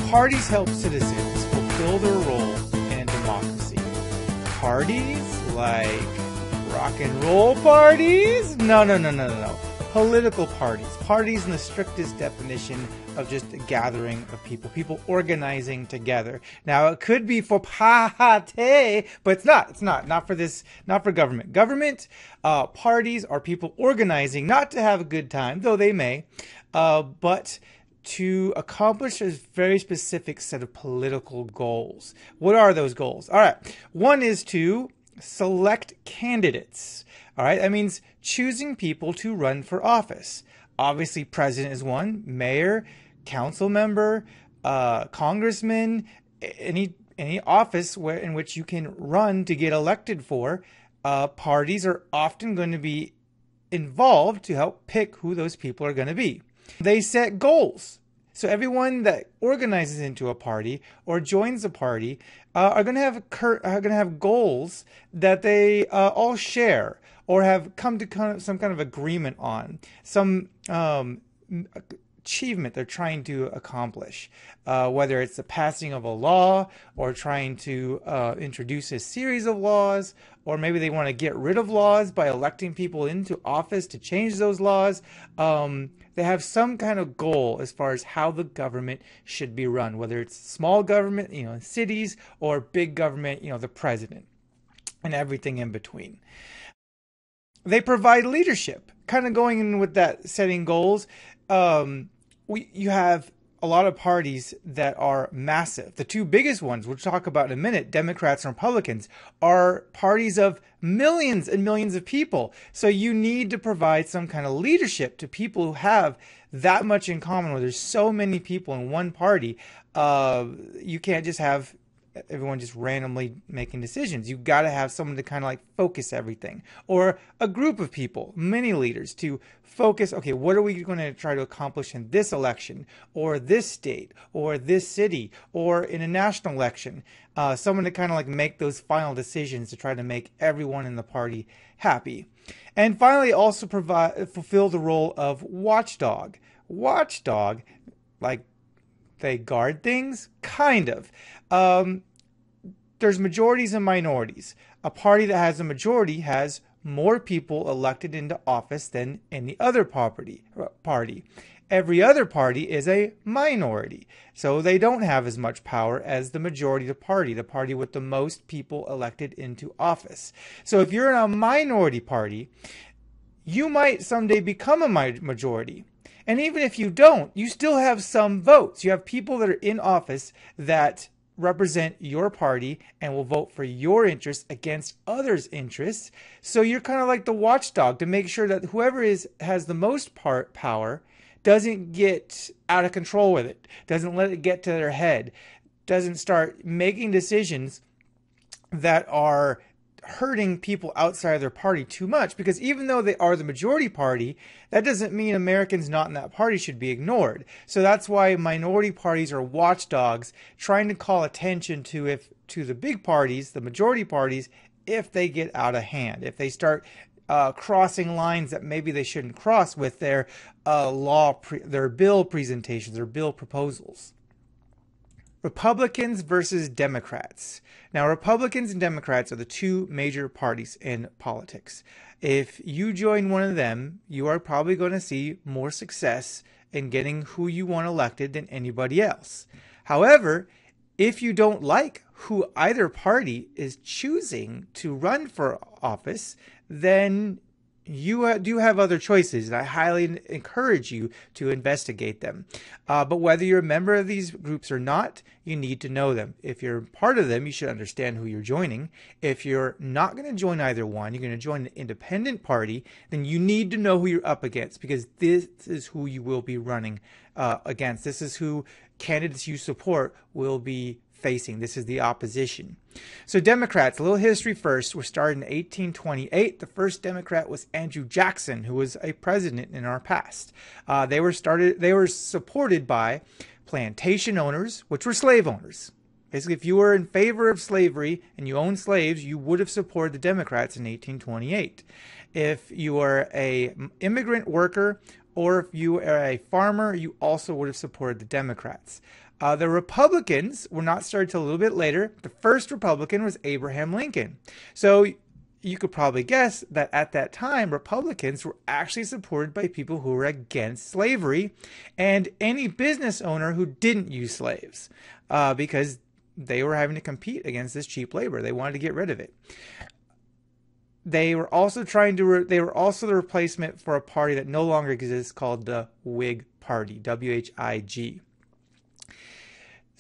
Parties help citizens fulfill their role in a democracy. Parties like rock and roll parties? No. Political parties. Parties in the strictest definition of just a gathering of people. People organizing together. Now, it could be for party, but it's not. It's not. Not for this. Not for government. Parties are people organizing, not to have a good time, though they may, but to accomplish a very specific set of political goals. What are those goals? All right. One is to select candidates. All right. That means choosing people to run for office. Obviously, president is one, mayor, council member, congressman, any office in which you can run to get elected for. Parties are often going to be involved to help pick who those people are going to be. They set goals. So everyone that organizes into a party or joins a party are going to have goals that they all share or have come to some kind of agreement on, some achievement they're trying to accomplish, whether it's the passing of a law or trying to introduce a series of laws, or maybe they want to get rid of laws by electing people into office to change those laws. They have some kind of goal as far as how the government should be run, whether it's small government, cities, or big government, the president, and everything in between. They provide leadership, kind of going in with that, setting goals. You have a lot of parties that are massive. The two biggest ones, we'll talk about in a minute, Democrats and Republicans, are parties of millions and millions of people. So you need to provide some kind of leadership to people who have that much in common, where there's so many people in one party. You can't just have everyone just randomly making decisions. You've got to have someone to kind of like focus everything, or a group of people, many leaders, to focus, okay, what are we going to try to accomplish in this election, or this state, or this city, or in a national election. Someone to kind of like make those final decisions to try to make everyone in the party happy. And finally, also fulfill the role of watchdog. Watchdog, like they guard things? Kind of. There's majorities and minorities. A party that has a majority has more people elected into office than any other party. Every other party is a minority, so they don't have as much power as the majority of the party with the most people elected into office. So if you're in a minority party, you might someday become a majority. And even if you don't, you still have some votes. You have people that are in office that represent your party and will vote for your interests against others' interests. So you're kind of like the watchdog to make sure that whoever has the most power doesn't get out of control with it, doesn't let it get to their head, doesn't start making decisions that are hurting people outside of their party too much. Because even though they are the majority party, that doesn't mean Americans not in that party should be ignored. So that's why minority parties are watchdogs, trying to call attention to the big parties, the majority parties, if they get out of hand, if they start crossing lines that maybe they shouldn't cross with their their bill presentations, their bill proposals. Republicans versus Democrats. Now, Republicans and Democrats are the two major parties in politics. If you join one of them, you are probably going to see more success in getting who you want elected than anybody else. However, if you don't like who either party is choosing to run for office, then you do have other choices, and I highly encourage you to investigate them. But whether you're a member of these groups or not, you need to know them. If you're part of them, you should understand who you're joining. If you're not going to join either one, you're going to join an independent party, then you need to know who you're up against, because this is who you will be running against. This is who candidates you support will be facing. This is the opposition. So Democrats, a little history first. We're started in 1828. The first Democrat was Andrew Jackson, who was a president in our past. They were supported by plantation owners, which were slave owners. Basically, if you were in favor of slavery and you owned slaves, you would have supported the Democrats in 1828. If you were an immigrant worker or if you are a farmer, you also would have supported the Democrats. The Republicans were not started till a little bit later. The first Republican was Abraham Lincoln. So you could probably guess that at that time, Republicans were actually supported by people who were against slavery and any business owner who didn't use slaves, because they were having to compete against this cheap labor. They wanted to get rid of it. They were also they were also the replacement for a party that no longer exists called the Whig Party, WHIG.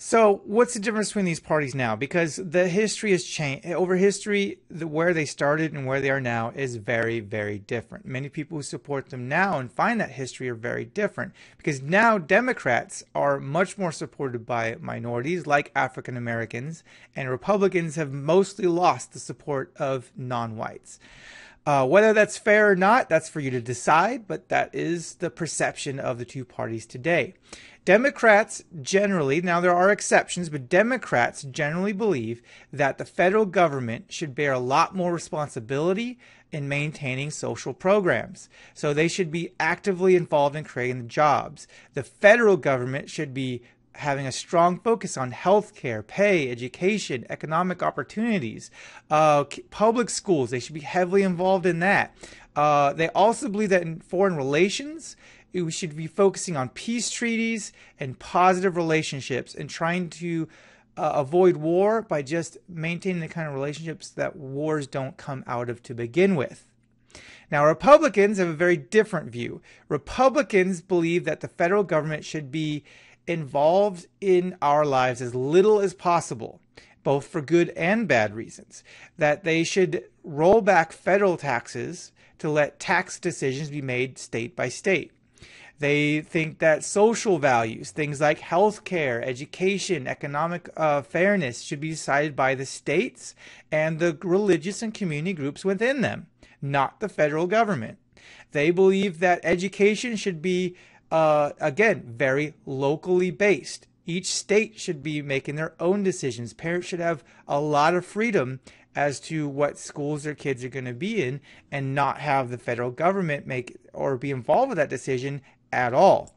So what's the difference between these parties now? Because the history has changed. Over history, where they started and where they are now is very, very different. Many people who support them now and find that history are very different, because now Democrats are much more supported by minorities like African Americans, and Republicans have mostly lost the support of non-whites. Whether that's fair or not, that's for you to decide, but that is the perception of the two parties today. Democrats generally, now there are exceptions, but Democrats generally believe that the federal government should bear a lot more responsibility in maintaining social programs. So they should be actively involved in creating the jobs. The federal government should be having a strong focus on healthcare, pay, education, economic opportunities, public schools. They should be heavily involved in that. They also believe that in foreign relations, we should be focusing on peace treaties and positive relationships and trying to avoid war by just maintaining the kind of relationships that wars don't come out of to begin with. Now, Republicans have a very different view. Republicans believe that the federal government should be involved in our lives as little as possible, both for good and bad reasons. That they should roll back federal taxes to let tax decisions be made state by state. They think that social values, things like healthcare, education, economic fairness, should be decided by the states and the religious and community groups within them, not the federal government. They believe that education should be again, very locally based. Each state should be making their own decisions. Parents should have a lot of freedom as to what schools their kids are going to be in, and not have the federal government make or be involved with that decision at all.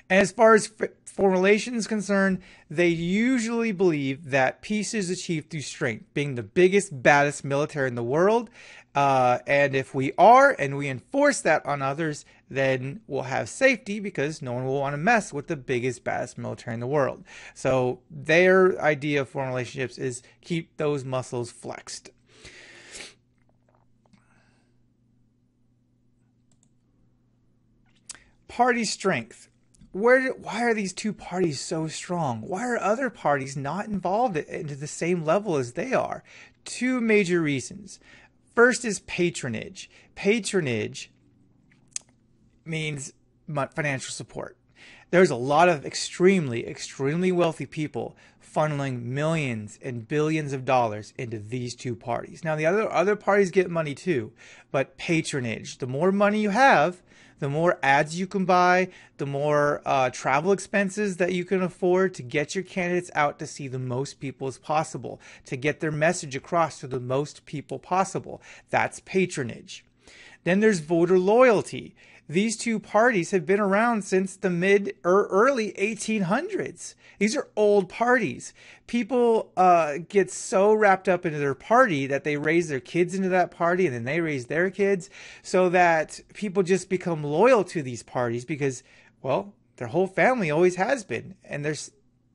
And as far as foreign relations is concerned, they usually believe that peace is achieved through strength, being the biggest, baddest military in the world. And if we are, and we enforce that on others, then we'll have safety, because no one will want to mess with the biggest, baddest military in the world. So their idea of foreign relationships is keep those muscles flexed. Party strength. Why are these two parties so strong? Why are other parties not involved into the same level as they are? Two major reasons. First is patronage. Patronage means financial support. There's a lot of extremely, extremely wealthy people funneling millions and billions of dollars into these two parties. Now, the other parties get money too, but patronage. The more money you have, the more ads you can buy, the more travel expenses that you can afford to get your candidates out to see the most people as possible, to get their message across to the most people possible. That's patronage. Then there's voter loyalty. These two parties have been around since the mid or early 1800s. These are old parties. People get so wrapped up into their party that they raise their kids into that party, and then they raise their kids, so that people just become loyal to these parties because, well, their whole family always has been. And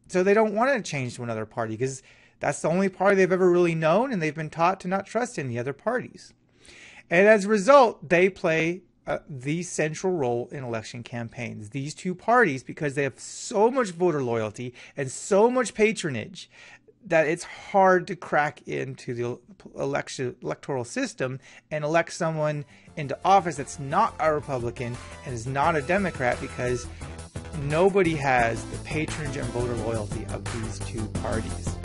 so they don't want to change to another party because that's the only party they've ever really known, and they've been taught to not trust any other parties. And as a result, they play the central role in election campaigns. These two parties, because they have so much voter loyalty and so much patronage, that it's hard to crack into the electoral system and elect someone into office that's not a Republican and is not a Democrat, because nobody has the patronage and voter loyalty of these two parties.